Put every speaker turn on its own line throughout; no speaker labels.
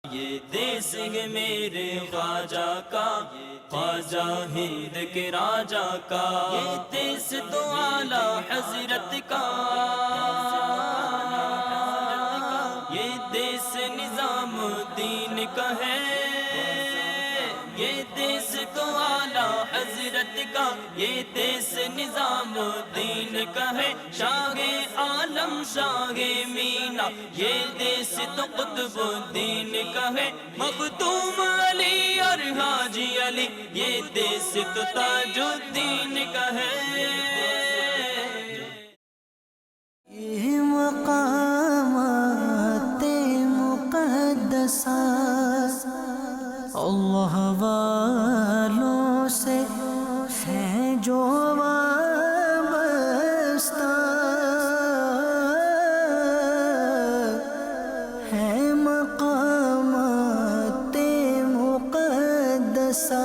یہ دیس ہے میرے خواجہ کا، خواجہ ہند کے راجا کا، یہ دیس تو اعلی حضرت کا، یہ دیس نظام الدین کا ہے، یہ دیس تو اعلی حضرت کا، یہ دیس نظام الدین کا ہے، شاہ عالم شاہ مینا، یہ دیس تو قطب الدین کا ہے، مختوم علی اور حاجی علی، یہ دیس تو تاج الدین کا ہے۔
یہ مقامات مقدسہ اللہ والوں سے ہیں جو وابستہ، ہے مقامات مقدسہ۔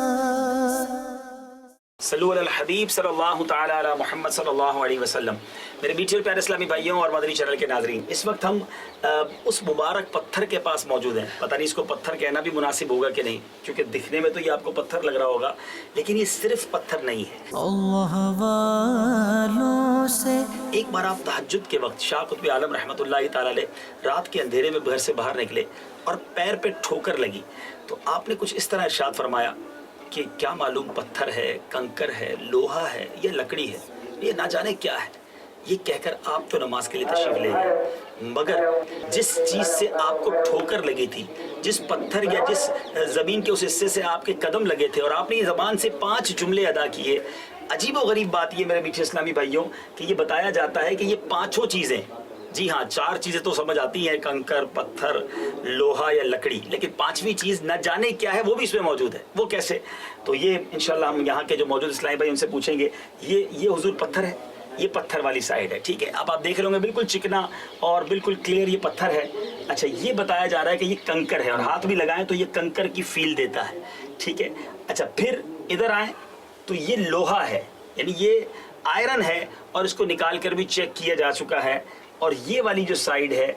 صلو علی الحبیب صلی اللہ تعالی علی محمد صلی اللہ علیہ وسلم۔ میرے میٹھے اور پیارے اسلامی بھائیوں اور مدنی چینل کے ناظرین، اس وقت ہم اس مبارک پتھر کے پاس موجود ہیں۔ پتہ نہیں اس کو پتھر کہنا بھی مناسب ہوگا کہ نہیں، کیونکہ دکھنے میں تو یہ آپ کو پتھر لگ رہا ہوگا، لیکن یہ صرف پتھر نہیں ہے۔
اللہ والوں سے
ایک بار آپ تہجد کے وقت شاہ قطب عالم رحمۃ اللہ تعالی علیہ رات کے اندھیرے میں گھر سے باہر نکلے اور پیر پہ ٹھوکر لگی، تو آپ نے کچھ اس طرح ارشاد فرمایا کہ کیا معلوم پتھر ہے، کنکر ہے، لوہا ہے یا لکڑی ہے، یہ نہ جانے کیا ہے۔ یہ کہہ کر آپ تو نماز کے لیے تشریف لے گئے، مگر جس چیز سے آپ کو ٹھوکر لگی تھی، جس پتھر یا جس زمین کے اس حصے سے آپ کے قدم لگے تھے، اور آپ نے یہ زبان سے 5 جملے ادا کیے، عجیب و غریب بات یہ میرے میٹھے اسلامی بھائیوں کہ یہ بتایا جاتا ہے کہ یہ 5 چیزیں، جی ہاں 4 چیزیں تو سمجھ آتی ہیں، کنکر، پتھر، لوہا یا لکڑی، لیکن 5ویں چیز نہ جانے کیا ہے وہ بھی اس میں موجود ہے۔ وہ کیسے؟ تو یہ انشاءاللہ ہم یہاں کے جو موجود اسلامی بھائی ان سے پوچھیں گے۔ یہ حضور پتھر ہے، یہ پتھر والی سائڈ ہے، ٹھیک ہے۔ اب آپ دیکھ رہے ہوں گے بالکل چکنا اور بالکل کلیئر یہ پتھر ہے۔ اچھا، یہ بتایا جا رہا ہے کہ یہ کنکر ہے، اور ہاتھ بھی لگائیں تو یہ کنکر کی فیل دیتا ہے، ٹھیک ہے۔ اچھا، پھر ادھر آئیں تو یہ لوہا ہے، یعنی یہ آئرن ہے اور اس کو نکال کر بھی چیک کیا جا چکا ہے، اور یہ والی جو سائیڈ ہے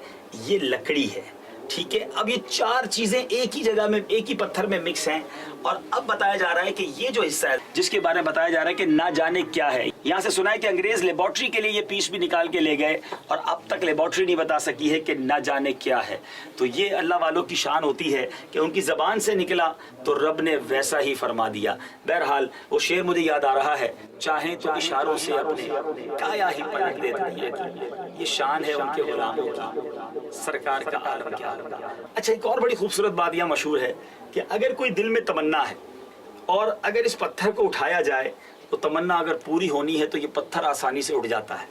یہ لکڑی ہے، ٹھیک ہے۔ اب یہ 4 چیزیں ایک ہی جگہ میں، ایک ہی پتھر میں مکس ہیں، اور اب بتایا جا رہا ہے کہ یہ جو حصہ ہے جس کے بارے میں بتایا جا رہا ہے کہ نہ جانے کیا ہے، یہاں سے سنا ہے کہ انگریز لیبارٹری کے لیے یہ پیس بھی نکال کے لے گئے، اور اب تک لیبارٹری نہیں بتا سکی ہے کہ نہ جانے کیا ہے۔ تو یہ اللہ والوں کی شان ہوتی ہے کہ ان کی زبان سے نکلا تو رب نے ویسا ہی فرما دیا۔ بہرحال وہ شعر مجھے یاد آ رہا ہے، چاہیں تو اشاروں سے اپنے کایا ہی پلٹ دے دنیا کی، یہ شان ہے ان کے غلاموں کی، سرکار کا عالم کیا۔ اچھا، ایک اور بڑی خوبصورت بات یہ مشہور ہے کہ اگر کوئی دل میں تمنا ہے اور اگر اس پتھر کو اٹھایا جائے تو تمنا اگر پوری ہونی ہے تو یہ پتھر آسانی سے اٹھ جاتا ہے،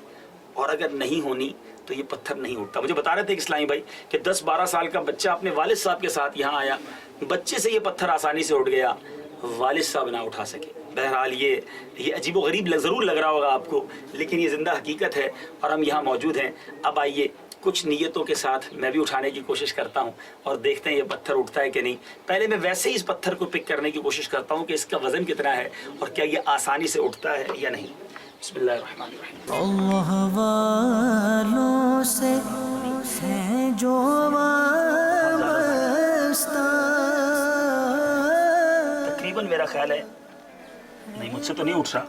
اور اگر نہیں ہونی تو یہ پتھر نہیں اٹھتا۔ مجھے بتا رہے تھے اسلامی بھائی کہ 10-12 سال کا بچہ اپنے والد صاحب کے ساتھ یہاں آیا، بچے سے یہ پتھر آسانی سے اٹھ گیا، والد صاحب نہ اٹھا سکے۔ بہرحال یہ عجیب و غریب ضرور لگ رہا ہوگا آپ کو، لیکن یہ زندہ حقیقت ہے، اور ہم یہاں موجود ہیں۔ اب آئیے کچھ نیتوں کے ساتھ میں بھی اٹھانے کی کوشش کرتا ہوں اور دیکھتے ہیں یہ پتھر اٹھتا ہے کہ نہیں۔ پہلے میں ویسے ہی اس پتھر کو پک کرنے کی کوشش کرتا ہوں کہ اس کا وزن کتنا ہے اور کیا یہ آسانی سے اٹھتا ہے یا نہیں۔ بسم اللہ الرحمن الرحیم۔
اللہ والوں سے ہیں جو وابستہ،
تقریباً میرا خیال ہے نہیں، مجھ سے تو نہیں اٹھ رہا۔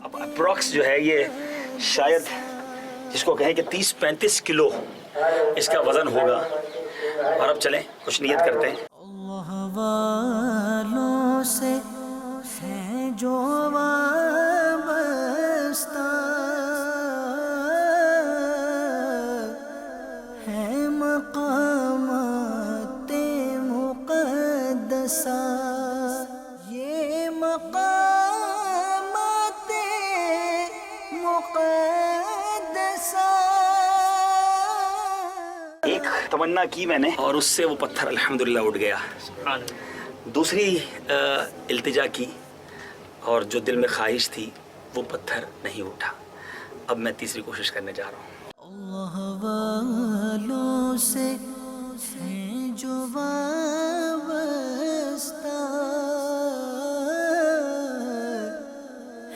اب اپروکس جو ہے یہ شاید جس کو کہیں کہ 30-35 کلو اس کا وزن ہوگا، اور اب چلیں کچھ نیت کرتے ہیں۔
اللہ والوں سے ہیں جو وابستہ، ہے مقامات مقدسہ، یہ مقامات مقدسہ۔
ایک تمنا کی میں نے اور اس سے وہ پتھر الحمدللہ اٹھ گیا۔ دوسری التجا کی اور جو دل میں خواہش تھی وہ پتھر نہیں اٹھا۔ اب میں تیسری کوشش کرنے جا رہا ہوں۔
اللہ والوں سے ہیں جو وابستہ،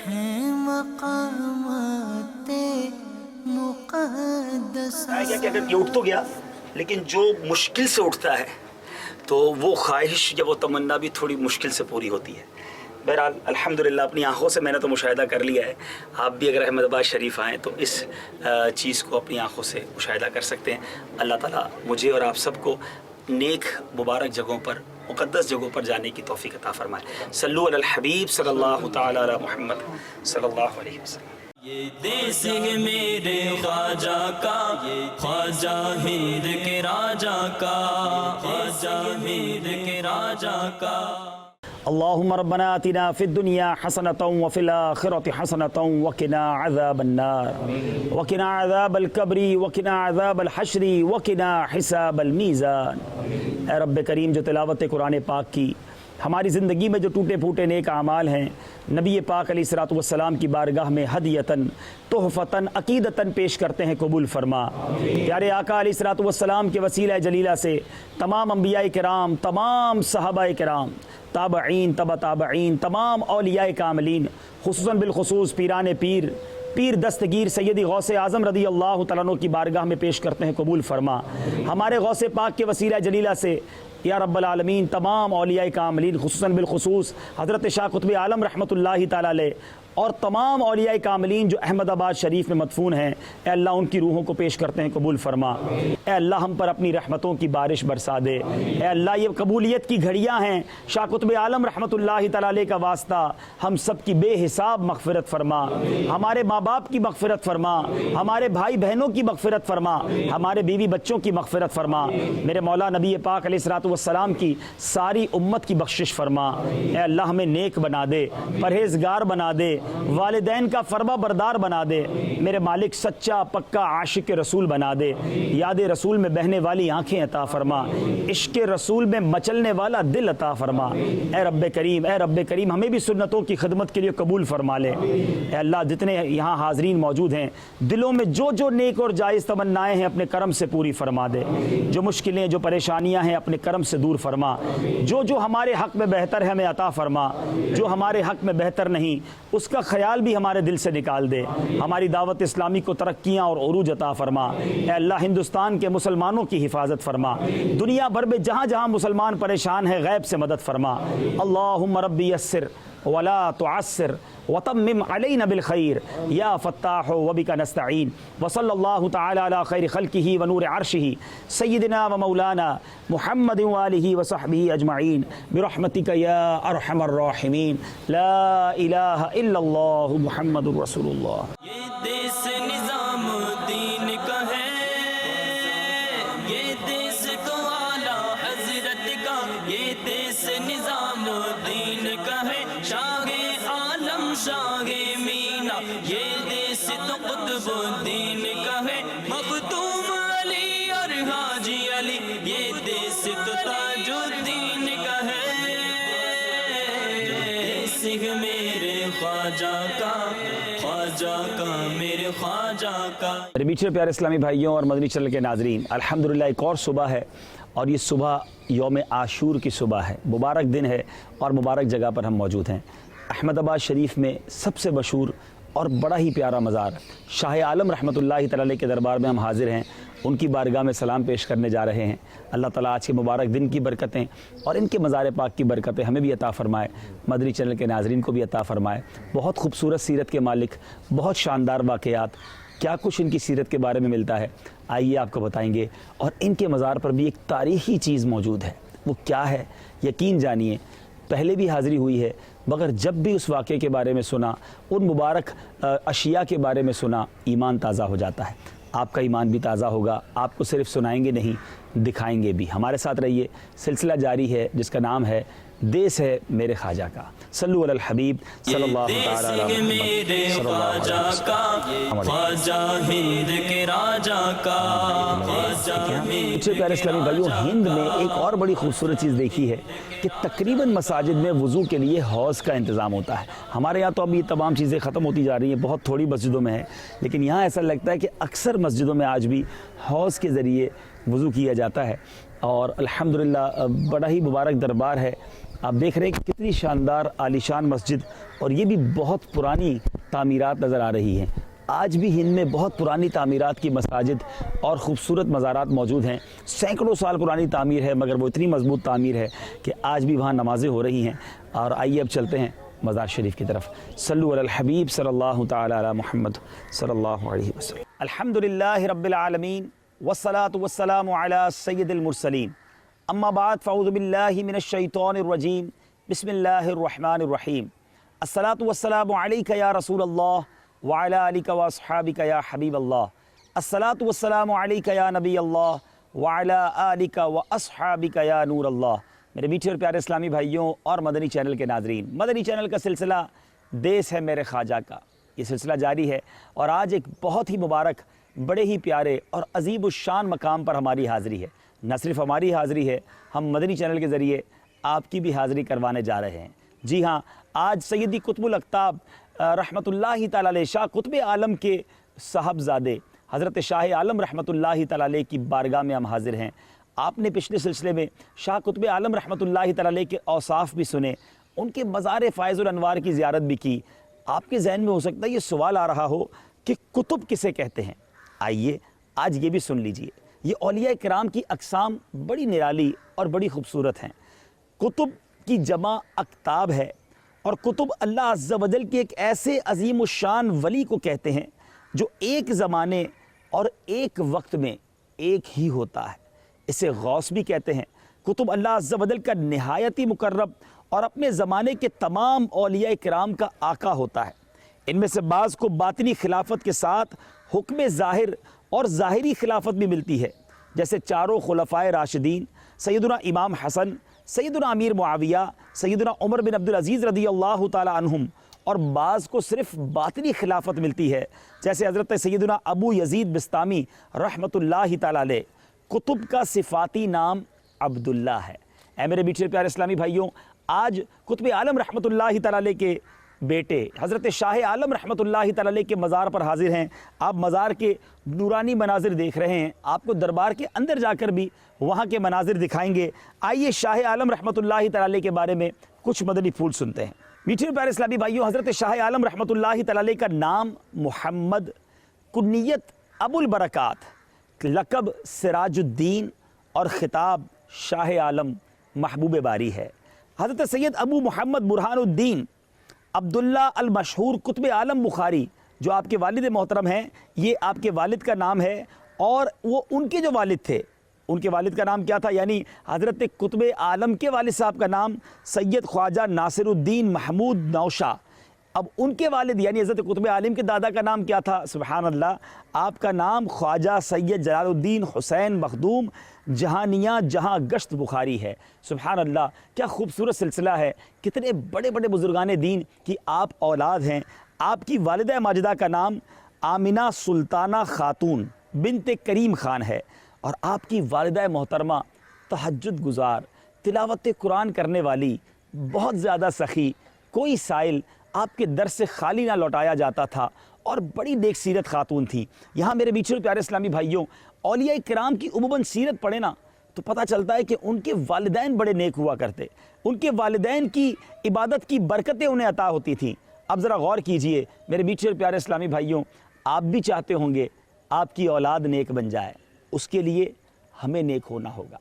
ہیں مقامات مقدسہ۔
کہ اگر یہ اٹھ تو گیا لیکن جو مشکل سے اٹھتا ہے تو وہ خواہش یا وہ تمنا بھی تھوڑی مشکل سے پوری ہوتی ہے۔ بہرحال الحمدللہ اپنی آنکھوں سے میں نے تو مشاہدہ کر لیا ہے، آپ بھی اگر احمد آباد شریف آئیں تو اس چیز کو اپنی آنکھوں سے مشاہدہ کر سکتے ہیں۔ اللہ تعالیٰ مجھے اور آپ سب کو نیک مبارک جگہوں پر، مقدس جگہوں پر جانے کی توفیق عطا فرمائے۔ صلو علی الحبیب صلی اللہ تعالی علی محمد صلی اللہ علیہ وسلم۔
یہ دیس ہے میرے خواجہ کا، خواجہ ہند کے راجہ کا، خواجہ ہند کے راجہ کا۔
اللهم ربنا آتنا في الدنيا حسنة وفي الآخرة حسنة وقنا عذاب النار وقنا عذاب القبر وقنا عذاب الحشر وقنا حساب الميزان۔ اے رب کریم، جو تلاوت قرآن پاک کی ہماری زندگی میں جو ٹوٹے پھوٹے نیک اعمال ہیں، نبی پاک علیہ الصلوۃ والسلام کی بارگاہ میں ہدیتاً تحفتاً عقیدتاً پیش کرتے ہیں، قبول فرما۔ پیارے آقا علیہ الصلوۃ والسلام کے وسیلہ جلیلہ سے تمام انبیاء کرام، تمام صحابہ کرام، تابعین، تبع تابعین، تمام اولیاء کاملین، خصوصاً بالخصوص پیران پیر دستگیر سیدی غوث اعظم رضی اللہ تعالیٰ عنہ کی بارگاہ میں پیش کرتے ہیں، قبول فرما۔ ہمارے غوث پاک کے وسیلہ جلیلہ سے یا رب العالمین تمام اولیاء کاملین، خصوصاً بالخصوص حضرت شاہ قطب عالم رحمۃ اللہ تعالیٰ علیہ اور تمام اولیاء کاملین جو احمد آباد شریف میں مدفون ہیں، اے اللہ ان کی روحوں کو پیش کرتے ہیں، قبول فرما۔ اے اللہ ہم پر اپنی رحمتوں کی بارش برسا دے۔ اے اللہ یہ قبولیت کی گھڑیاں ہیں، شاہ قطب عالم رحمۃ اللہ تعالیٰ علیہ کا واسطہ ہم سب کی بے حساب مغفرت فرما، ہمارے ماں باپ کی مغفرت فرما، ہمارے بھائی بہنوں کی مغفرت فرما، ہمارے بیوی بچوں کی مغفرت فرما، میرے مولا نبی پاک علیہ الصلوۃ والسلام کی ساری امت کی بخشش فرما۔ اے اللہ ہمیں نیک بنا دے، پرہیزگار بنا دے، والدین کا فرما بردار بنا دے، میرے مالک سچا پکا عاشق رسول بنا دے، یاد رسول میں بہنے والی آنکھیں عطا فرما، عشق رسول میں مچلنے والا دل عطا فرما۔ اے رب کریم ہمیں بھی سنتوں کی خدمت کے لیے قبول فرما لے۔ اے اللہ جتنے یہاں حاضرین موجود ہیں، دلوں میں جو جو نیک اور جائز تمنائیں ہیں اپنے کرم سے پوری فرما دے، جو مشکلیں جو پریشانیاں ہیں اپنے کرم سے دور فرما، جو جو ہمارے حق میں بہتر ہے ہمیں عطا فرما، جو ہمارے حق میں بہتر نہیں اس کا خیال بھی ہمارے دل سے نکال دے، ہماری دعوت اسلامی کو ترقیاں اور عروج عطا فرما۔ اے اللہ ہندوستان کے مسلمانوں کی حفاظت فرما، دنیا بھر میں جہاں جہاں مسلمان پریشان ہیں غیب سے مدد فرما۔ اللہم ربی یسر ولا تعسر وتمم علینا بالخیر یا فتاح وبک نستعین، وصلی اللہ تعالی علی خیر خلقہ ونور عرشہ سیدنا و مولانا محمد وآلہ وصحبہ اجمعین برحمتک یا ارحم الراحمین، لا الہ الا اللہ محمد رسول اللہ۔
یہ دیس نظام دین کا ہے، یہ دیس تو اعلیٰ حضرت کا، یہ دیس نظام دین کا ہے، شاہ عالم شاہ مینا، یہ دیس تو قطب دین کا ہے، مختوم علی اور حاجی علی، یہ دیس تو تاج الدین کا ہے، دیس ہے میرے خواجہ کا، خواجہ کا میرے خواجہ کا۔
میرے میٹھے پیارے اسلامی بھائیوں اور مدنی چینل کے ناظرین، الحمدللہ ایک اور صبح ہے، اور یہ صبح یوم عاشور کی صبح ہے، مبارک دن ہے اور مبارک جگہ پر ہم موجود ہیں۔ احمد آباد شریف میں سب سے مشہور اور بڑا ہی پیارا مزار شاہ عالم رحمۃ اللہ تعالی علیہ کے دربار میں ہم حاضر ہیں، ان کی بارگاہ میں سلام پیش کرنے جا رہے ہیں۔ اللہ تعالیٰ آج کے مبارک دن کی برکتیں اور ان کے مزار پاک کی برکتیں ہمیں بھی عطا فرمائے، مدنی چینل کے ناظرین کو بھی عطا فرمائے۔ بہت خوبصورت سیرت کے مالک، بہت شاندار واقعات، کیا کچھ ان کی سیرت کے بارے میں ملتا ہے، آئیے آپ کو بتائیں گے۔ اور ان کے مزار پر بھی ایک تاریخی چیز موجود ہے، وہ کیا ہے یقین جانیے، پہلے بھی حاضری ہوئی ہے، مگر جب بھی اس واقعے کے بارے میں سنا، ان مبارک اشیاء کے بارے میں سنا، ایمان تازہ ہو جاتا ہے۔ آپ کا ایمان بھی تازہ ہوگا، آپ کو صرف سنائیں گے نہیں دکھائیں گے بھی۔ ہمارے ساتھ رہیے، سلسلہ جاری ہے جس کا نام ہے دیس ہے میرے خواجہ کا۔ صلو علی الحبیب صلی اللہ تعالی علیہ وسلم، صلی اللہ علیہ وسلم۔
خواجہ ہند کے راجہ کا، خواجہ
مجھے پیارے اسلامی بھائیوں، ہند میں ایک اور بڑی خوبصورت چیز دیکھی ہے کہ تقریباً مساجد میں وضو کے لیے حوض کا انتظام ہوتا ہے۔ ہمارے یہاں تو اب یہ تمام چیزیں ختم ہوتی جا رہی ہیں، بہت تھوڑی مسجدوں میں ہے، لیکن یہاں ایسا لگتا ہے کہ اکثر مسجدوں میں آج بھی حوض کے ذریعے وضو کیا جاتا ہے، اور الحمدللہ بڑا ہی مبارک دربار ہے۔ آپ دیکھ رہے ہیں کہ کتنی شاندار عالیشان مسجد، اور یہ بھی بہت پرانی تعمیرات نظر آ رہی ہیں۔ آج بھی ہند میں بہت پرانی تعمیرات کی مساجد اور خوبصورت مزارات موجود ہیں. سینکڑوں سال پرانی تعمیر ہے مگر وہ اتنی مضبوط تعمیر ہے کہ آج بھی وہاں نمازیں ہو رہی ہیں. اور آئیے اب چلتے ہیں مزار شریف کی طرف. صلو علی الحبیب صلی اللہ تعالی علی محمد صلی اللہ علیہ وسلم. الحمدللہ رب العالمین والصلاة والسلام علی سید المرسلین. اما بعد فاعوذ باللہ من الشیطان الرجیم. بسم اللہ الرحمن الرحیم. الصلاة والسلام علیک یا رسول اللہ وعلی آلک واصحابک یا حبیب اللہ. الصلاة والسلام علیک یا نبی اللہ وعلی آلک واصحابک یا نور اللہ. میرے میٹھے اور پیارے اسلامی بھائیوں اور مدنی چینل کے ناظرین، مدنی چینل کا سلسلہ دیس ہے میرے خواجہ کا، یہ سلسلہ جاری ہے. اور آج ایک بہت ہی مبارک، بڑے ہی پیارے اور عظیم الشان مقام پر ہماری حاضری ہے. نہ صرف ہماری حاضری ہے، ہم مدنی چینل کے ذریعے آپ کی بھی حاضری کروانے جا رہے ہیں. جی ہاں، آج سیدی قطب الاقطاب رحمۃ اللہ تعالی علیہ شاہ قطب عالم کے صاحبزادے حضرت شاہ عالم رحمۃ اللہ تعالی علیہ کی بارگاہ میں ہم حاضر ہیں. آپ نے پچھلے سلسلے میں شاہ قطب عالم رحمۃ اللہ تعالی علیہ کے اوصاف بھی سنے، ان کے مزار فائز الانوار کی زیارت بھی کی. آپ کے ذہن میں ہو سکتا ہے یہ سوال آ رہا ہو کہ کتب کسے کہتے ہیں. آئیے آج یہ بھی سن لیجئے. یہ اولیاء کرام کی اقسام بڑی نرالی اور بڑی خوبصورت ہیں. کتب کی جمع اکتاب ہے، اور کتب اللہ عز و جل کے ایک ایسے عظیم الشان ولی کو کہتے ہیں جو ایک زمانے اور ایک وقت میں ایک ہی ہوتا ہے. اسے غوث بھی کہتے ہیں. کتب اللہ عز و جل کا نہایتی مقرب اور اپنے زمانے کے تمام اولیاء کرام کا آقا ہوتا ہے. ان میں سے بعض کو باطنی خلافت کے ساتھ حکم ظاہر اور ظاہری خلافت بھی ملتی ہے، جیسے چاروں خلفائے راشدین سیدنا امام حسن، سیدنا امیر معاویہ، سیدنا عمر بن عبدالعزیز رضی اللہ تعالی عنہم. اور بعض کو صرف باطنی خلافت ملتی ہے، جیسے حضرت سیدنا ابو یزید بستامی رحمۃ اللہ تعالی علیہ. کتب کا صفاتی نام عبداللہ ہے. اے میرے میٹھے پیارے اسلامی بھائیوں، آج قطب عالم رحمۃ اللہ تعالی علیہ کے بیٹے حضرت شاہ عالم رحمۃ اللہ تعالی علیہ کے مزار پر حاضر ہیں. آپ مزار کے نورانی مناظر دیکھ رہے ہیں، آپ کو دربار کے اندر جا کر بھی وہاں کے مناظر دکھائیں گے. آئیے شاہ عالم رحمۃ اللہ تعالی علیہ کے بارے میں کچھ مدنی پھول سنتے ہیں. میٹھے پیارے اسلامی بھائیوں، حضرت شاہ عالم رحمۃ اللہ تعالی علیہ کا نام محمد، کنیت ابو البرکات، لقب سراج الدین اور خطاب شاہ عالم محبوب باری ہے. حضرت سید ابو محمد برہان الدین عبداللہ المشہور قطب عالم بخاری جو آپ کے والد محترم ہیں، یہ آپ کے والد کا نام ہے. اور وہ ان کے جو والد تھے، ان کے والد کا نام کیا تھا؟ یعنی حضرت قطب عالم کے والد صاحب کا نام سید خواجہ ناصر الدین محمود نوشہ. اب ان کے والد یعنی حضرت قطب عالم کے دادا کا نام کیا تھا؟ سبحان اللہ، آپ کا نام خواجہ سید جلال الدین حسین مخدوم جہانیہ جہاں گشت بخاری ہے. سبحان اللہ، کیا خوبصورت سلسلہ ہے. کتنے بڑے بڑے بزرگان دین کی آپ اولاد ہیں. آپ کی والدہ ماجدہ کا نام آمنہ سلطانہ خاتون بنت کریم خان ہے، اور آپ کی والدہ محترمہ تہجد گزار، تلاوت قرآن کرنے والی، بہت زیادہ سخی، کوئی سائل آپ کے در سے خالی نہ لوٹایا جاتا تھا، اور بڑی نیک سیرت خاتون تھی. یہاں میرے میٹھے پیارے اسلامی بھائیوں، اولیاء کرام کی عموماً سیرت پڑھے نا تو پتہ چلتا ہے کہ ان کے والدین بڑے نیک ہوا کرتے، ان کے والدین کی عبادت کی برکتیں انہیں عطا ہوتی تھیں. اب ذرا غور کیجئے میرے میٹھے پیارے اسلامی بھائیوں، آپ بھی چاہتے ہوں گے آپ کی اولاد نیک بن جائے. اس کے لیے ہمیں نیک ہونا ہوگا،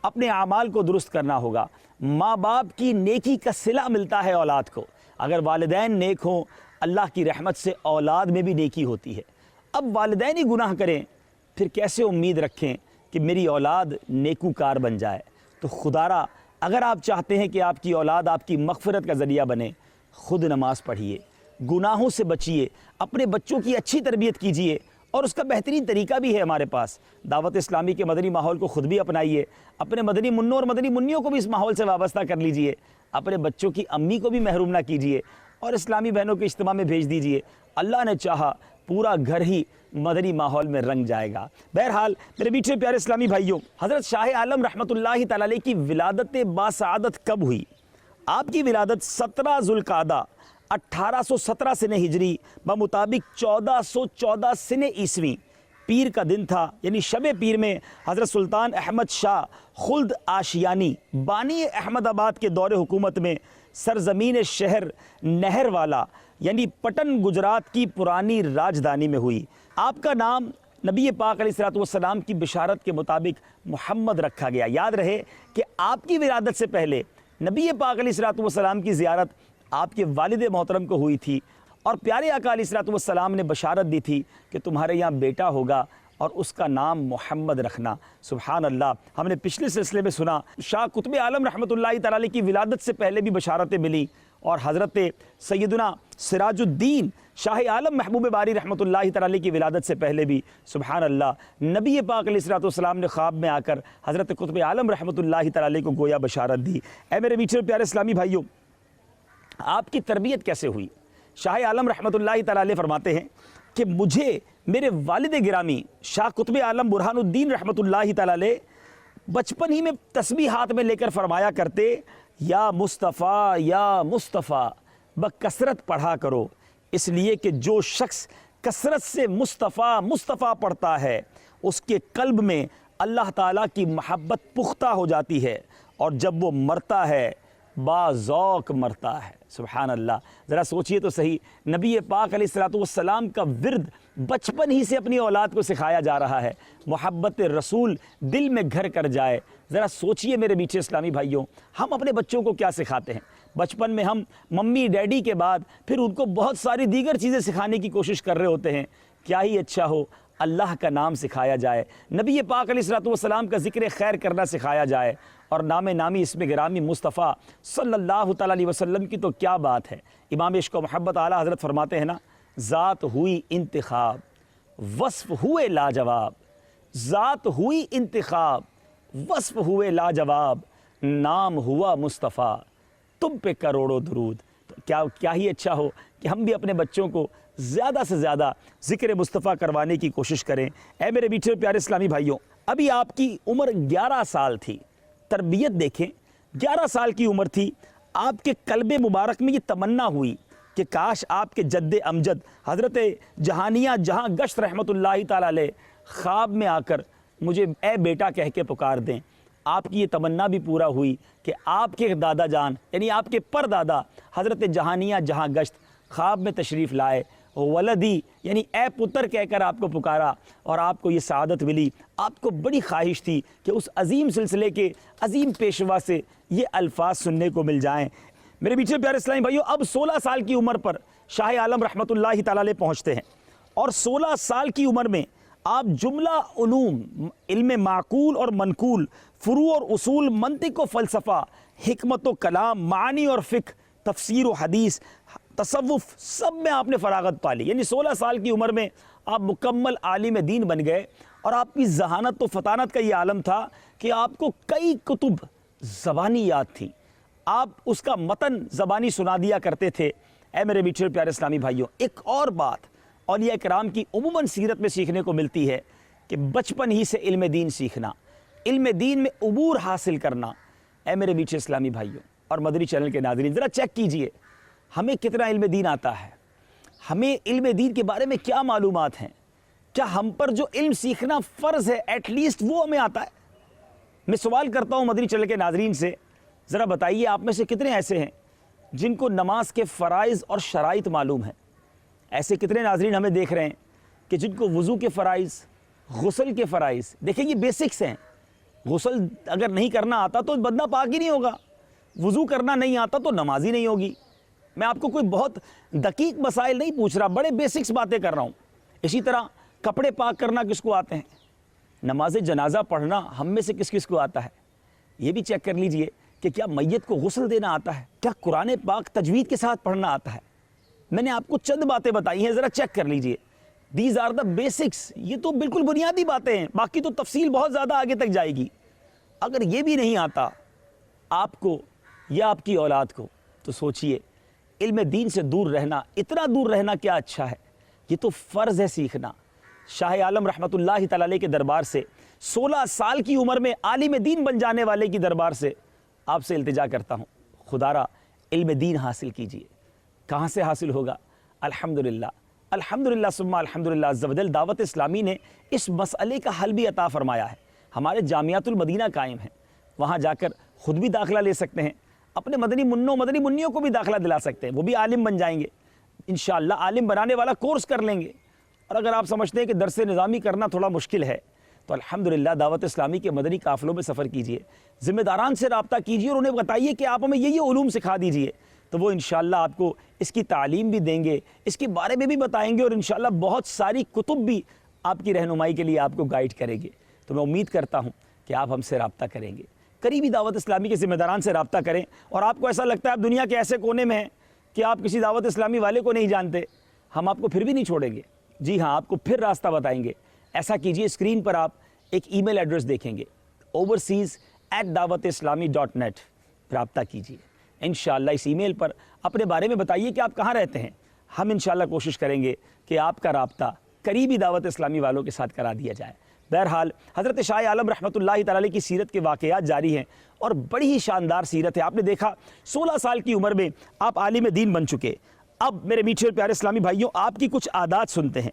اپنے اعمال کو درست کرنا ہوگا. ماں باپ کی نیکی کا صلہ ملتا ہے اولاد کو. اگر والدین نیک ہوں، اللہ کی رحمت سے اولاد میں بھی نیکی ہوتی ہے. اب والدین ہی گناہ کریں، پھر کیسے امید رکھیں کہ میری اولاد نیکوکار بن جائے؟ تو خدارا، اگر آپ چاہتے ہیں کہ آپ کی اولاد آپ کی مغفرت کا ذریعہ بنے، خود نماز پڑھیے، گناہوں سے بچیے، اپنے بچوں کی اچھی تربیت کیجیے. اور اس کا بہترین طریقہ بھی ہے ہمارے پاس. دعوت اسلامی کے مدنی ماحول کو خود بھی اپنائیے، اپنے مدنی منوں اور مدنی منیوں کو بھی اس ماحول سے وابستہ کر لیجئے، اپنے بچوں کی امی کو بھی محروم نہ کیجیے، اور اسلامی بہنوں کے اجتماع میں بھیج دیجئے. اللہ نے چاہا پورا گھر ہی مدنی ماحول میں رنگ جائے گا. بہرحال میرے میٹھے پیارے اسلامی بھائیوں، حضرت شاہ عالم رحمۃ اللہ تعالی علیہ کی ولادت باسعادت کب ہوئی؟ آپ کی ولادت 17 ذوالقعدہ 1817 سنہ ہجری بمطابق 1414 سنہ عیسوی پیر کا دن تھا. یعنی شب پیر میں حضرت سلطان احمد شاہ خلد آشیانی بانی احمد آباد کے دور حکومت میں سرزمین شہر نہر والا یعنی پٹن گجرات کی پرانی راجدھانی میں ہوئی۔ آپ کا نام نبی پاک علیہ السلام کی بشارت کے مطابق محمد رکھا گیا۔ یاد رہے کہ آپ کی ولادت سے پہلے نبی پاک علیہ السلام کی زیارت آپ کے والد محترم کو ہوئی تھی، اور پیارے آقا علیہ السلام نے بشارت دی تھی کہ تمہارے یہاں بیٹا ہوگا اور اس کا نام محمد رکھنا۔ سبحان اللہ، ہم نے پچھلے سلسلے میں سنا شاہ قطب عالم رحمۃ اللہ تعالی علیہ کی ولادت سے پہلے بھی بشارتیں ملی، اور حضرت سیدنا سراج الدین شاہ عالم محبوب باری رحمۃ اللہ تعالی علیہ کی ولادت سے پہلے بھی سبحان اللہ نبی پاک علیہ السلام نے خواب میں آ کر حضرت قطب عالم رحمۃ اللہ تعالی علیہ کو گویا بشارت دی۔ اے میرے میٹھے پیارے اسلامی بھائیوں، آپ کی تربیت کیسے ہوئی؟ شاہ عالم رحمۃ اللہ تعالی علیہ فرماتے ہیں کہ مجھے میرے والد گرامی شاہ قطب عالم برہان الدین رحمۃ اللہ تعالی علیہ بچپن ہی میں تسبیح ہاتھ میں لے کر فرمایا کرتے، یا مصطفیٰ بکثرت پڑھا کرو، اس لیے کہ جو شخص کثرت سے مصطفیٰ پڑھتا ہے اس کے قلب میں اللہ تعالیٰ کی محبت پختہ ہو جاتی ہے، اور جب وہ مرتا ہے با ذوق مرتا ہے۔ سبحان اللہ، ذرا سوچئے تو صحیح، نبی پاک علیہ السلام کا ورد بچپن ہی سے اپنی اولاد کو سکھایا جا رہا ہے، محبت رسول دل میں گھر کر جائے۔ ذرا سوچئے میرے میٹھے اسلامی بھائیوں، ہم اپنے بچوں کو کیا سکھاتے ہیں؟ بچپن میں ہم ممی ڈیڈی کے بعد پھر ان کو بہت ساری دیگر چیزیں سکھانے کی کوشش کر رہے ہوتے ہیں۔ کیا ہی اچھا ہو اللہ کا نام سکھایا جائے، نبی پاک علیہ السلام کا ذکر خیر کرنا سکھایا جائے، اور نامی اسم گرامی مصطفیٰ صلی اللہ تعالیٰ علیہ وسلم کی تو کیا بات ہے۔ امام عشق و محبت اعلیٰ حضرت فرماتے ہیں نا، ذات ہوئی انتخاب وصف ہوئے لاجواب، ذات ہوئی انتخاب وصف ہوئے لاجواب، نام ہوا مصطفیٰ تم پہ کروڑوں درود۔ تو کیا ہی اچھا ہو کہ ہم بھی اپنے بچوں کو زیادہ سے زیادہ ذکر مصطفیٰ کروانے کی کوشش کریں۔ اے میرے میٹھے پیارے اسلامی بھائیوں، ابھی آپ کی عمر 11 سال تھی، تربیت دیکھیں، 11 سال کی عمر تھی، آپ کے قلب مبارک میں یہ تمنا ہوئی کہ کاش آپ کے جد امجد حضرت جہانیہ جہاں گشت رحمۃ اللہ تعالی علیہ خواب میں آ کر مجھے اے بیٹا کہہ کے پکار دیں۔ آپ کی یہ تمنا بھی پورا ہوئی کہ آپ کے دادا جان یعنی آپ کے پر دادا حضرت جہانیہ جہاں گشت خواب میں تشریف لائے، ولدی یعنی اے پتر کہہ کر آپ کو پکارا، اور آپ کو یہ سعادت ملی۔ آپ کو بڑی خواہش تھی کہ اس عظیم سلسلے کے عظیم پیشوا سے یہ الفاظ سننے کو مل جائیں۔ میرے میٹھے پیارے اسلامی بھائیوں، اب 16 سال کی عمر پر شاہ عالم رحمۃ اللہ تعالی علیہ پہنچتے ہیں، اور 16 سال کی عمر میں آپ جملہ علوم، علم معقول اور منقول، فروع اور اصول، منطق و فلسفہ، حکمت و کلام، معانی اور فقہ، تفسیر و حدیث، تصوف، سب میں آپ نے فراغت پالی۔ یعنی 16 سال کی عمر میں آپ مکمل عالم دین بن گئے، اور آپ کی ذہانت و فطانت کا یہ عالم تھا کہ آپ کو کئی کتب زبانی یاد تھی، آپ اس کا متن زبانی سنا دیا کرتے تھے۔ اے میرے میٹھے پیارے اسلامی بھائیوں، ایک اور بات اولیاء کرام کی عموماً سیرت میں سیکھنے کو ملتی ہے کہ بچپن ہی سے علم دین سیکھنا، علم دین میں عبور حاصل کرنا۔ اے میرے میٹھے اسلامی بھائیوں اور مدنی چینل کے ناظرین، ذرا چیک کیجئے ہمیں کتنا علم دین آتا ہے، ہمیں علم دین کے بارے میں کیا معلومات ہیں، کیا ہم پر جو علم سیکھنا فرض ہے ایٹ لیسٹ وہ ہمیں آتا ہے؟ میں سوال کرتا ہوں مدنی چینل کے ناظرین سے، ذرا بتائیے آپ میں سے کتنے ایسے ہیں جن کو نماز کے فرائض اور شرائط معلوم ہیں؟ ایسے کتنے ناظرین ہمیں دیکھ رہے ہیں کہ جن کو وضو کے فرائض، غسل کے فرائض، دیکھیں یہ بیسکس ہیں، غسل اگر نہیں کرنا آتا تو بندہ پاک ہی نہیں ہوگا، وضو کرنا نہیں آتا تو نماز ہی نہیں ہوگی۔ میں آپ کو کوئی بہت دقیق مسائل نہیں پوچھ رہا، بڑے بیسکس باتیں کر رہا ہوں۔ اسی طرح کپڑے پاک کرنا کس کو آتے ہیں؟ نماز جنازہ پڑھنا ہم میں سے کس کس کو آتا ہے؟ یہ بھی چیک کر لیجئے کہ کیا میت کو غسل دینا آتا ہے؟ کیا قرآن پاک تجوید کے ساتھ پڑھنا آتا ہے؟ میں نے آپ کو چند باتیں بتائی ہیں، ذرا چیک کر لیجئے۔ دیز آر دا بیسکس، یہ تو بالکل بنیادی باتیں ہیں، باقی تو تفصیل بہت زیادہ آگے تک جائے گی۔ اگر یہ بھی نہیں آتا آپ کو یا آپ کی اولاد کو تو سوچئے علم دین سے دور رہنا، اتنا دور رہنا کیا اچھا ہے، یہ تو فرض ہے سیکھنا۔ شاہ عالم رحمۃ اللہ تعالی علیہ کے دربار سے 16 سال کی عمر میں عالم دین بن جانے والے کی دربار سے آپ سے التجا کرتا ہوں، خدارا علم دین حاصل کیجئے۔ کہاں سے حاصل ہوگا؟ الحمدللہ الحمدللہ ثم الحمدللہ عز و جل دعوت اسلامی نے اس مسئلے کا حل بھی عطا فرمایا ہے۔ ہمارے جامعات المدینہ قائم ہیں، وہاں جا کر خود بھی داخلہ لے سکتے ہیں، اپنے مدنی منوں مدنی منیوں کو بھی داخلہ دلا سکتے ہیں، وہ بھی عالم بن جائیں گے۔ انشاءاللہ عالم بنانے والا کورس کر لیں گے۔ اور اگر آپ سمجھتے ہیں کہ درس نظامی کرنا تھوڑا مشکل ہے تو الحمدللہ دعوت اسلامی کے مدنی قافلوں میں سفر کیجئے، ذمہ داران سے رابطہ کیجئے اور انہیں بتائیے کہ آپ ہمیں یہ علوم سکھا دیجئے، تو وہ انشاءاللہ آپ کو اس کی تعلیم بھی دیں گے، اس کے بارے میں بھی بتائیں گے، اور انشاءاللہ بہت ساری کتب بھی آپ کی رہنمائی کے لیے آپ کو گائیڈ کریں گے۔ تو میں امید کرتا ہوں کہ آپ ہم سے رابطہ کریں گے، قریبی دعوت اسلامی کے ذمہ داران سے رابطہ کریں، اور آپ کو ایسا لگتا ہے آپ دنیا کے ایسے کونے میں ہیں کہ آپ کسی دعوت اسلامی والے کو نہیں جانتے، ہم آپ کو پھر بھی نہیں چھوڑیں گے، جی ہاں آپ کو پھر راستہ بتائیں گے۔ ایسا کیجئے، اسکرین پر آپ ایک ای میل ایڈریس دیکھیں گے overseas@dawatislami.net، رابطہ کیجئے۔ انشاءاللہ اس ای میل پر اپنے بارے میں بتائیے کہ آپ کہاں رہتے ہیں، ہم انشاءاللہ کوشش کریں گے کہ آپ کا رابطہ قریبی دعوت اسلامی والوں کے ساتھ کرا دیا جائے۔ بہرحال حضرت شاہ عالم رحمۃ اللہ تعالی علیہ کی سیرت کے واقعات جاری ہیں، اور بڑی ہی شاندار سیرت ہے۔ آپ نے دیکھا 16 سال کی عمر میں آپ عالم دین بن چکے۔ اب میرے میٹھے اور پیارے اسلامی بھائیوں، آپ کی کچھ عادات سنتے ہیں۔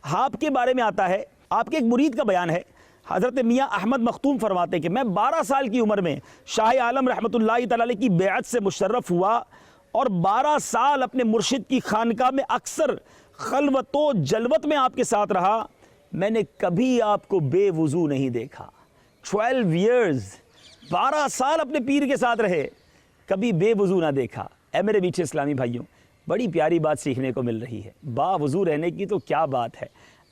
آپ کے بارے میں آتا ہے، آپ کے ایک مرید کا بیان ہے، حضرت میاں احمد مختوم فرماتے ہیں کہ میں 12 سال کی عمر میں شاہ عالم رحمۃ اللہ تعالی علیہ کی بیعت سے مشرف ہوا، اور 12 سال اپنے مرشد کی خانقاہ میں اکثر خلوت و جلوت میں آپ کے ساتھ رہا، میں نے کبھی آپ کو بے وضو نہیں دیکھا۔ 12 ایئرز، 12 سال اپنے پیر کے ساتھ رہے، کبھی بے وضو نہ دیکھا۔ اے میرے میٹھے اسلامی بھائیوں، بڑی پیاری بات سیکھنے کو مل رہی ہے۔ با وضو رہنے کی تو کیا بات ہے۔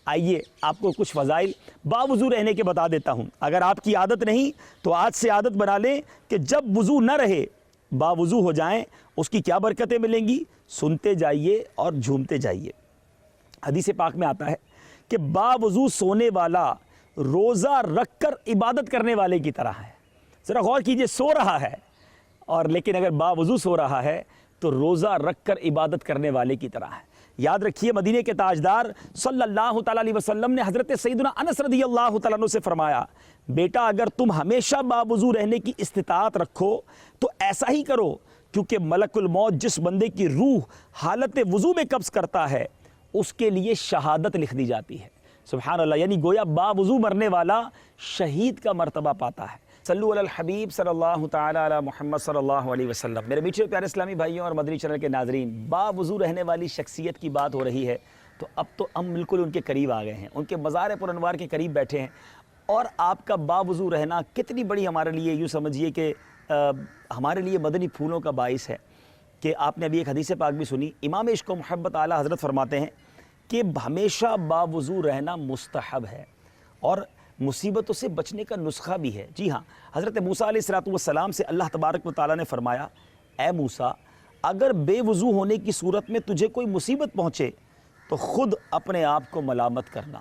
آئیے آپ کو کچھ فضائل با وضو رہنے کے بتا دیتا ہوں۔ اگر آپ کی عادت نہیں تو آج سے عادت بنا لیں کہ جب وضو نہ رہے با وضو ہو جائیں، اس کی کیا برکتیں ملیں گی، سنتے جائیے اور جھومتے جائیے۔ حدیث پاک میں آتا ہے کہ با وضو سونے والا روزہ رکھ کر عبادت کرنے والے کی طرح ہے۔ ذرا غور کیجئے، سو رہا ہے، اور لیکن اگر با وضو سو رہا ہے تو روزہ رکھ کر عبادت کرنے والے کی طرح ہے۔ یاد رکھیے، مدینے کے تاجدار صلی اللہ تعالیٰ علیہ وسلم نے حضرت سیدنا انس رضی اللہ تعالیٰ عنہ سے فرمایا، بیٹا اگر تم ہمیشہ با وضو رہنے کی استطاعت رکھو تو ایسا ہی کرو، کیونکہ ملک الموت جس بندے کی روح حالت وضو میں قبض کرتا ہے اس کے لیے شہادت لکھ دی جاتی ہے۔ سبحان اللہ، یعنی گویا با وضو مرنے والا شہید کا مرتبہ پاتا ہے۔ صلو علی الحبیب صلی اللہ تعالی علی محمد صلی اللہ علیہ وسلم۔ میرے میٹھے پیارے اسلامی بھائیوں اور مدنی چینل کے ناظرین، با وضو رہنے والی شخصیت کی بات ہو رہی ہے تو اب تو ہم بالکل ان کے قریب آ گئے ہیں، ان کے مزار پر انوار کے قریب بیٹھے ہیں، اور آپ کا با وضو رہنا کتنی بڑی ہمارے لیے، یوں سمجھیے کہ ہمارے لیے مدنی پھولوں کا باعث ہے کہ آپ نے ابھی ایک حدیث پاک بھی سنی۔ امام عشق و محبت اعلیٰ حضرت فرماتے ہیں کہ ہمیشہ با وضو رہنا مستحب ہے اور مصیبتوں سے بچنے کا نسخہ بھی ہے۔ جی ہاں، حضرت موسیٰ علیہ السلام سے اللہ تبارک و تعالیٰ نے فرمایا، اے موسیٰ اگر بے وضو ہونے کی صورت میں تجھے کوئی مصیبت پہنچے تو خود اپنے آپ کو ملامت کرنا،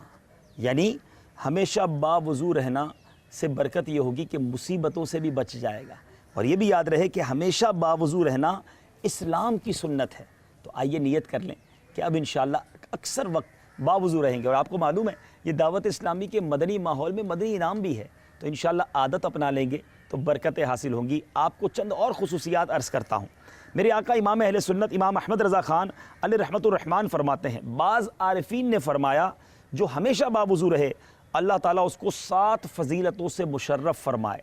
یعنی ہمیشہ با وضو رہنا سے برکت یہ ہوگی کہ مصیبتوں سے بھی بچ جائے گا۔ اور یہ بھی یاد رہے کہ ہمیشہ با وضو رہنا اسلام کی سنت ہے۔ تو آئیے نیت کر لیں کہ اب انشاءاللہ اکثر وقت با وضو رہیں گے، اور آپ کو معلوم ہے یہ دعوت اسلامی کے مدنی ماحول میں مدنی انعام بھی ہے، تو انشاءاللہ عادت اپنا لیں گے تو برکتیں حاصل ہوں گی۔ آپ کو چند اور خصوصیات عرض کرتا ہوں۔ میرے آقا امام اہل سنت امام احمد رضا خان علیہ رحمۃ الرحمن فرماتے ہیں، بعض عارفین نے فرمایا جو ہمیشہ با وضو رہے اللہ تعالیٰ اس کو 7 فضیلتوں سے مشرف فرمائے۔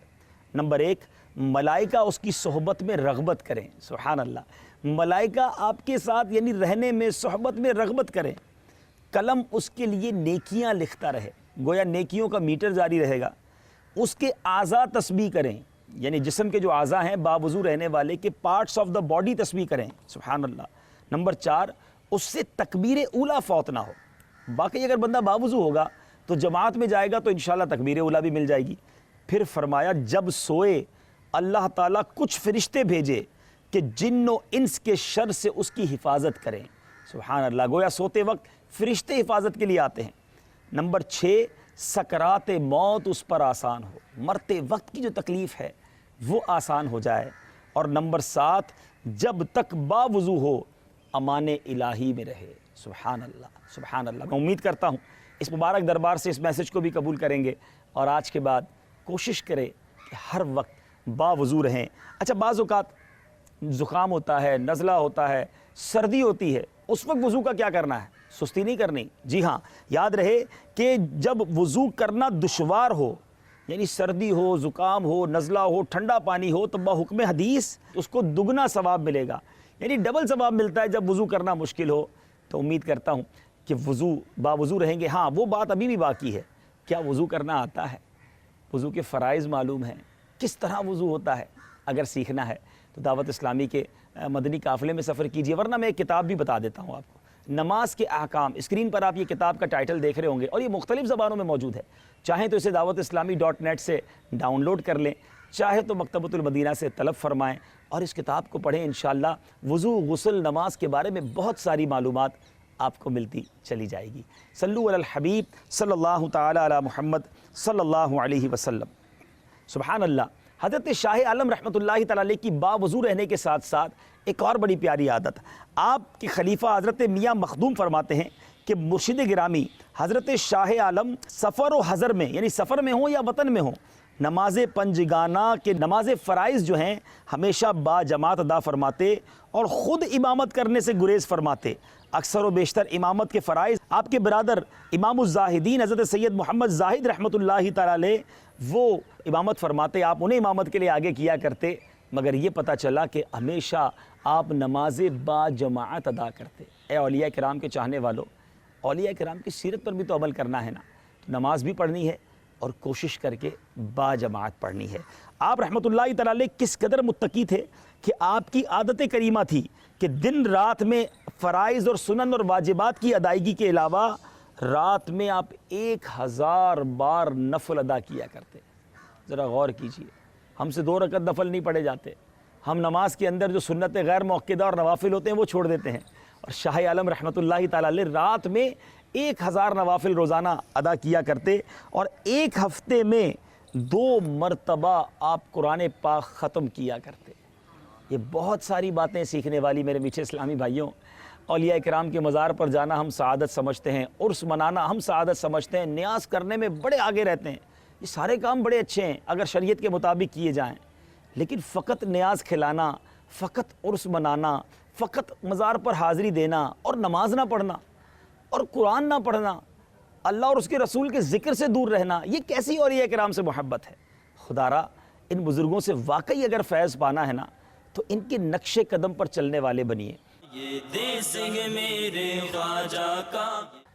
نمبر 1، ملائکہ اس کی صحبت میں رغبت کریں۔ سبحان اللہ، ملائکہ آپ کے ساتھ یعنی رہنے میں، صحبت میں رغبت کریں۔ قلم اس کے لیے نیکیاں لکھتا رہے، گویا نیکیوں کا میٹر جاری رہے گا۔ اس کے اعضاء تسبیح کریں، یعنی جسم کے جو اعضاء ہیں با وضو رہنے والے کے پارٹس آف دا باڈی تسبیح کریں۔ سبحان اللہ۔ نمبر 4، اس سے تکبیر اولیٰ فوت نہ ہو۔ باقی اگر بندہ با وضو ہوگا تو جماعت میں جائے گا تو انشاءاللہ تکبیر اولیٰ بھی مل جائے گی۔ پھر فرمایا جب سوئے اللہ تعالیٰ کچھ فرشتے بھیجے کہ جن و انس کے شر سے اس کی حفاظت کریں۔ سبحان اللہ، گویا سوتے وقت فرشتے حفاظت کے لیے آتے ہیں۔ نمبر 6، سکرات موت اس پر آسان ہو، مرتے وقت کی جو تکلیف ہے وہ آسان ہو جائے۔ اور نمبر 7، جب تک با وضو ہو امان الہی میں رہے۔ سبحان اللہ، سبحان اللہ۔ میں امید کرتا ہوں اس مبارک دربار سے اس میسج کو بھی قبول کریں گے، اور آج کے بعد کوشش کریں کہ ہر وقت با وضو رہیں۔ اچھا، بعض اوقات زکام ہوتا ہے، نزلہ ہوتا ہے، سردی ہوتی ہے، اس وقت وضو کا کیا کرنا ہے؟ سستی نہیں کرنی۔ جی ہاں، یاد رہے کہ جب وضو کرنا دشوار ہو، یعنی سردی ہو، زکام ہو، نزلہ ہو، ٹھنڈا پانی ہو، تو بحکم حدیث اس کو دگنا ثواب ملے گا، یعنی ڈبل ثواب ملتا ہے جب وضو کرنا مشکل ہو۔ تو امید کرتا ہوں کہ وضو باوضو رہیں گے۔ ہاں وہ بات ابھی بھی باقی ہے، کیا وضو کرنا آتا ہے؟ وضو کے فرائض معلوم ہیں؟ کس طرح وضو ہوتا ہے؟ اگر سیکھنا ہے تو دعوت اسلامی کے مدنی قافلے میں سفر کیجیے، ورنہ میں ایک کتاب بھی بتا دیتا ہوں آپ کو، نماز کے احکام۔ اسکرین پر آپ یہ کتاب کا ٹائٹل دیکھ رہے ہوں گے اور یہ مختلف زبانوں میں موجود ہے، چاہیں تو اسے dawatIslami.net سے ڈاؤن لوڈ کر لیں، چاہے تو مکتبۃ المدینہ سے طلب فرمائیں اور اس کتاب کو پڑھیں۔ انشاءاللہ وضو، غسل، نماز کے بارے میں بہت ساری معلومات آپ کو ملتی چلی جائے گی۔ صلو علی الحبیب صلی اللہ تعالی علی محمد صلی اللہ علیہ وسلم۔ سبحان اللہ۔ حضرت شاہ عالم رحمۃ اللہ تعالی علیہ کی باوضو رہنے کے ساتھ ساتھ ایک اور بڑی پیاری عادت، آپ کے خلیفہ حضرت میاں مخدوم فرماتے ہیں کہ مرشد گرامی حضرت شاہ عالم سفر و حضر میں، یعنی سفر میں ہوں یا وطن میں ہوں، نماز پنجگانہ کے نماز فرائض جو ہیں ہمیشہ با جماعت ادا فرماتے اور خود امامت کرنے سے گریز فرماتے۔ اکثر و بیشتر امامت کے فرائض آپ کے برادر امام الزاہدین حضرت سید محمد زاہد رحمۃ اللہ تعالی علیہ وہ امامت فرماتے، آپ انہیں امامت کے لیے آگے کیا کرتے، مگر یہ پتہ چلا کہ ہمیشہ آپ نماز با جماعت ادا کرتے۔ اے اولیاء کرام کے چاہنے والوں، اولیاء کرام کی سیرت پر بھی تو عمل کرنا ہے نا، تو نماز بھی پڑھنی ہے اور کوشش کر کے با جماعت پڑھنی ہے۔ آپ رحمۃ اللہ تعالی علیہ کس قدر متقی تھے کہ آپ کی عادت کریمہ تھی کہ دن رات میں فرائض اور سنن اور واجبات کی ادائیگی کے علاوہ رات میں آپ 1000 بار نفل ادا کیا کرتے۔ ذرا غور کیجئے، ہم سے 2 رکعت نفل نہیں پڑھے جاتے، ہم نماز کے اندر جو سنت غیر موقدہ اور نوافل ہوتے ہیں وہ چھوڑ دیتے ہیں، اور شاہ عالم رحمۃ اللہ تعالی علیہ رات میں 1000 نوافل روزانہ ادا کیا کرتے، اور ایک ہفتے میں 2 مرتبہ آپ قرآن پاک ختم کیا کرتے۔ یہ بہت ساری باتیں سیکھنے والی میرے میٹھے اسلامی بھائیوں۔ اولیاء کرام کے مزار پر جانا ہم سعادت سمجھتے ہیں، عرس منانا ہم سعادت سمجھتے ہیں، نیاز کرنے میں بڑے آگے رہتے ہیں، یہ سارے کام بڑے اچھے ہیں اگر شریعت کے مطابق کیے جائیں، لیکن فقط نیاز کھلانا، فقط عرس منانا، فقط مزار پر حاضری دینا اور نماز نہ پڑھنا اور قرآن نہ پڑھنا، اللہ اور اس کے رسول کے ذکر سے دور رہنا، یہ کیسی اولیاء کرام سے محبت ہے؟ خدا را ان بزرگوں سے واقعی اگر فیض پانا ہے نا تو ان کے نقش قدم پر چلنے والے بنیے۔
یہ دیس ہے میرے خواجہ کا۔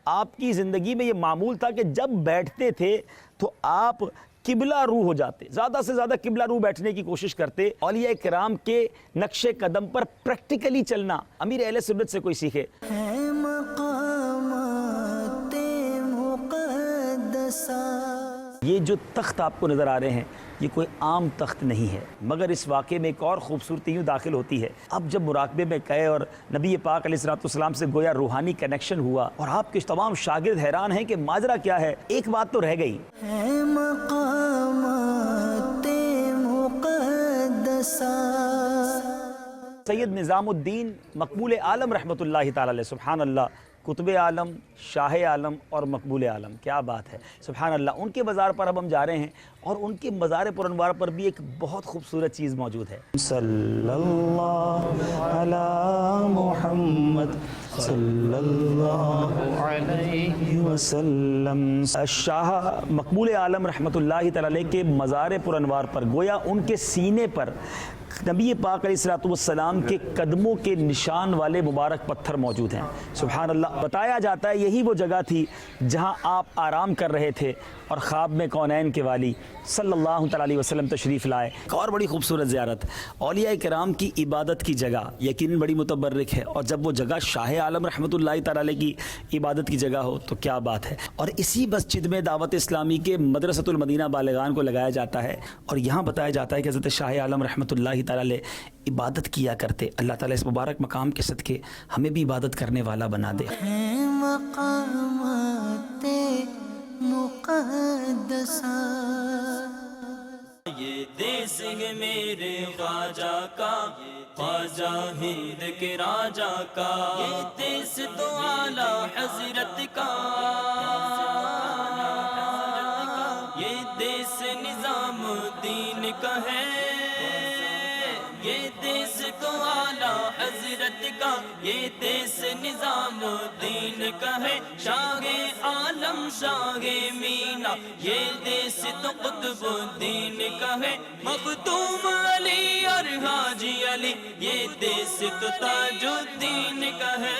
آپ کی زندگی میں یہ معمول تھا کہ جب بیٹھتے تھے تو آپ قبلہ رو ہو جاتے، زیادہ سے زیادہ قبلہ رو بیٹھنے کی کوشش کرتے۔ اولیاء کرام کے نقش قدم پر پریکٹیکلی چلنا امیر اہل سنت سے کوئی سیکھے۔
ہے مقامات مقدسہ۔
یہ جو تخت آپ کو نظر آ رہے ہیں یہ کوئی عام تخت نہیں ہے، مگر اس واقعے میں ایک اور خوبصورتی یوں داخل ہوتی ہے۔ اب جب مراقبے میں گئے اور نبی پاک علیہ الصلوۃ والسلام سے گویا روحانی کنیکشن ہوا اور آپ کے تمام شاگرد حیران ہیں کہ ماجرا کیا ہے، ایک بات تو رہ گئی،
ہے مقامات مقدسہ۔
سید نظام الدین مقبول عالم رحمۃ اللہ تعالی علیہ، سبحان اللہ، قطب عالم، شاہ عالم اور مقبول عالم، کیا بات ہے، سبحان اللہ۔ ان کے مزار پر اب ہم جا رہے ہیں اور ان کے مزار پرانوار پر بھی ایک بہت خوبصورت چیز موجود ہے۔ صلی اللہ علی محمد صلی اللہ علیہ وسلم۔ شاہ مقبول عالم رحمۃ اللہ تعالی علیہ کے مزار پرانوار پر گویا ان کے سینے پر نبی پاک علیہ الصلوۃ والسلام کے قدموں کے نشان والے مبارک پتھر موجود ہیں، سبحان اللہ۔ بتایا جاتا ہے یہی وہ جگہ تھی جہاں آپ آرام کر رہے تھے اور خواب میں کونین کے والی صلی اللہ تعالی علیہ وسلم تشریف لائے۔ ایک اور بڑی خوبصورت زیارت، اولیاء کرام کی عبادت کی جگہ یقیناً بڑی متبرک ہے، اور جب وہ جگہ شاہ عالم رحمۃ اللہ تعالی علیہ کی عبادت کی جگہ ہو تو کیا بات ہے۔ اور اسی مسجد میں دعوت اسلامی کے مدرسۃ المدینہ بالغان کو لگایا جاتا ہے، اور یہاں بتایا جاتا ہے کہ حضرت شاہ عالم رحمۃ اللہ تعالی علیہ عبادت کیا کرتے۔ اللہ تعالیٰ اس مبارک مقام کے صدقے ہمیں بھی عبادت کرنے والا بنا دے۔
ہے مقامات مقدسہ۔
یہ دیس ہے میرے خواجہ کا، خواجہ ہند کے راجہ کا، یہ دیس تو اعلیٰ حضرت کا، یہ دیس نظام الدین کا ہے، یہ دیس تو اعلیٰ حضرت کا، یہ دیس نظام الدین کا ہے، شاہ عالم شاہ مینا، یہ دیس تو قطب الدین کا ہے، مخدوم علی اور حاجی علی، یہ دیس تو تاج الدین کا ہے۔